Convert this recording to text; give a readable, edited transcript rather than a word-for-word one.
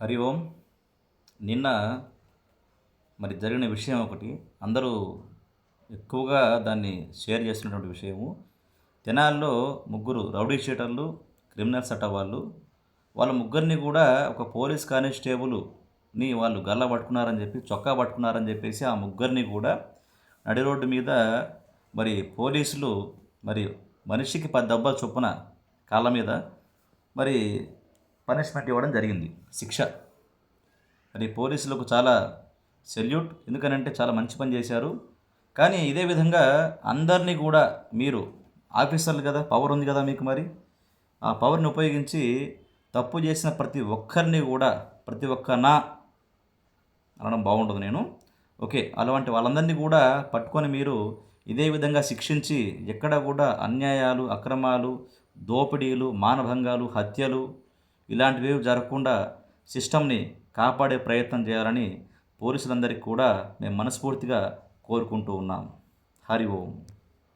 హరి ఓం. నిన్న జరిగిన విషయం ఒకటి అందరూ ఎక్కువగా దాన్ని షేర్ చేస్తున్నటువంటి విషయము. తెనాలిలో ముగ్గురు రౌడీ షీటర్లు, క్రిమినల్స్ అట వాళ్ళు. వాళ్ళ ముగ్గురిని కూడా ఒక పోలీస్ కానిస్టేబుల్ని వాళ్ళు గల్ల పట్టుకున్నారని చెప్పి, చొక్కా పట్టుకున్నారని చెప్పేసి ఆ ముగ్గురిని కూడా నడి రోడ్డు మీద పోలీసులు మనిషికి 10 దెబ్బలు చొప్పున కాళ్ళ మీద పనిష్మెంట్ ఇవ్వడం జరిగింది, శిక్ష. పోలీసులకు చాలా సెల్యూట్, ఎందుకనంటే చాలా మంచి పని చేశారు. కానీ ఇదే విధంగా అందరినీ కూడా మీరు ఆఫీసర్లు కదా, పవర్ ఉంది కదా మీకు, ఆ పవర్ని ఉపయోగించి తప్పు చేసిన ప్రతి ఒక్కరిని కూడా ప్రతి ఒక్కనా అనడం బాగుంటుంది. నేను ఓకే, అలాంటి వాళ్ళందరినీ కూడా పట్టుకొని మీరు ఇదే విధంగా శిక్షించి ఎక్కడ కూడా అన్యాయాలు, అక్రమాలు, దోపిడీలు, మానభంగాలు, హత్యలు ఇలాంటివి జరగకుండా సిస్టమ్ని కాపాడే ప్రయత్నం చేయాలని పోలీసులందరికీ కూడా మేము మనస్ఫూర్తిగా కోరుకుంటూ ఉన్నాం. హరి ఓం.